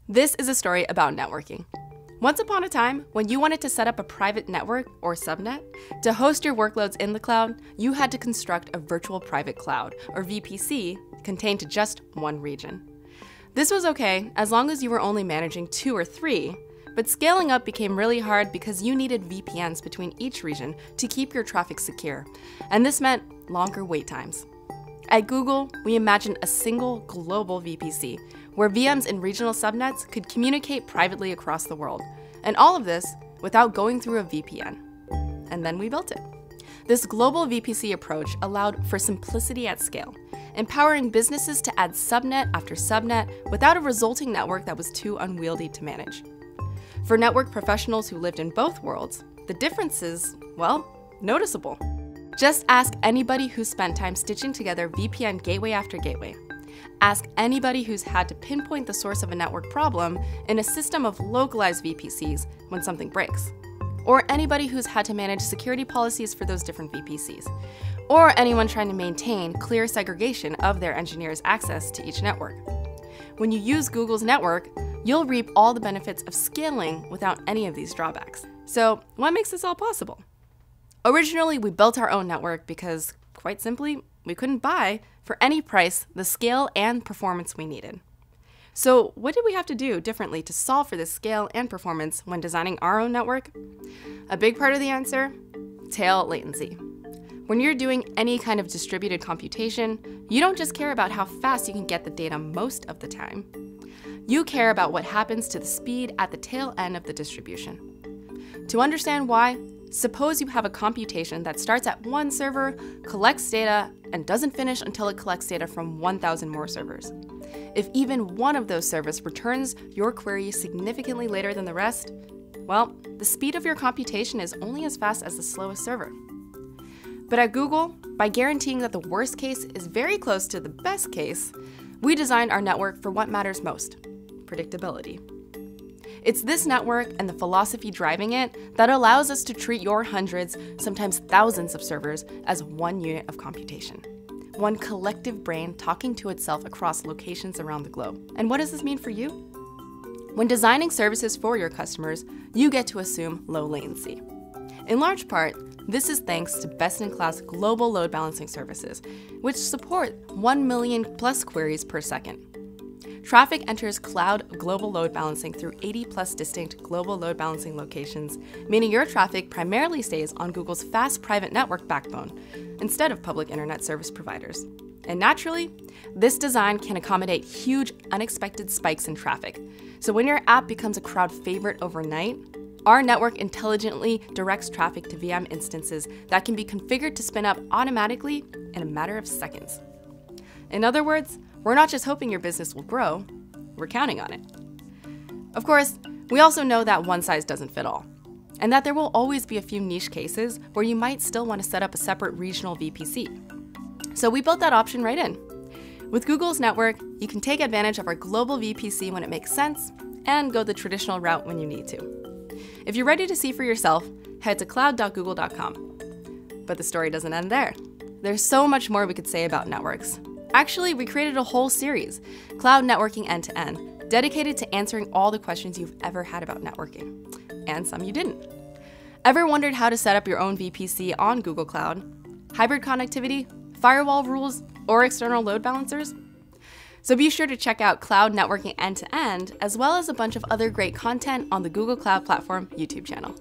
This is a story about networking. Once upon a time, when you wanted to set up a private network or subnet to host your workloads in the cloud, you had to construct a virtual private cloud, or VPC, contained to just one region. This was okay as long as you were only managing 2 or 3, but scaling up became really hard because you needed VPNs between each region to keep your traffic secure, and this meant longer wait times. At Google, we imagined a single global VPC, where VMs in regional subnets could communicate privately across the world, and all of this without going through a VPN. And then we built it. This global VPC approach allowed for simplicity at scale, empowering businesses to add subnet after subnet without a resulting network that was too unwieldy to manage. For network professionals who lived in both worlds, the difference is, well, noticeable. Just ask anybody who's spent time stitching together VPN gateway after gateway. Ask anybody who's had to pinpoint the source of a network problem in a system of localized VPCs when something breaks. Or anybody who's had to manage security policies for those different VPCs. Or anyone trying to maintain clear segregation of their engineers' access to each network. When you use Google's network, you'll reap all the benefits of scaling without any of these drawbacks. So what makes this all possible? Originally, we built our own network because, quite simply, we couldn't buy, for any price, the scale and performance we needed. So what did we have to do differently to solve for this scale and performance when designing our own network? A big part of the answer? Tail latency. When you're doing any kind of distributed computation, you don't just care about how fast you can get the data most of the time. You care about what happens to the speed at the tail end of the distribution. To understand why, suppose you have a computation that starts at one server, collects data, and doesn't finish until it collects data from 1,000 more servers. If even one of those servers returns your query significantly later than the rest, well, the speed of your computation is only as fast as the slowest server. But at Google, by guaranteeing that the worst case is very close to the best case, we designed our network for what matters most: predictability. It's this network and the philosophy driving it that allows us to treat your hundreds, sometimes thousands of servers as one unit of computation. One collective brain talking to itself across locations around the globe. And what does this mean for you? When designing services for your customers, you get to assume low latency. In large part, this is thanks to best-in-class global load balancing services, which support 1 million plus queries per second. Traffic enters cloud global load balancing through 80+ distinct global load balancing locations, meaning your traffic primarily stays on Google's fast private network backbone instead of public internet service providers. And naturally, this design can accommodate huge unexpected spikes in traffic. So when your app becomes a crowd favorite overnight, our network intelligently directs traffic to VM instances that can be configured to spin up automatically in a matter of seconds. In other words, we're not just hoping your business will grow, we're counting on it. Of course, we also know that one size doesn't fit all, and that there will always be a few niche cases where you might still want to set up a separate regional VPC. So we built that option right in. With Google's network, you can take advantage of our global VPC when it makes sense, and go the traditional route when you need to. If you're ready to see for yourself, head to cloud.google.com. But the story doesn't end there. There's so much more we could say about networks. Actually, we created a whole series, Cloud Networking End-to-End, dedicated to answering all the questions you've ever had about networking, and some you didn't. Ever wondered how to set up your own VPC on Google Cloud? Hybrid connectivity, firewall rules, or external load balancers? So be sure to check out Cloud Networking End-to-End, as well as a bunch of other great content on the Google Cloud Platform YouTube channel.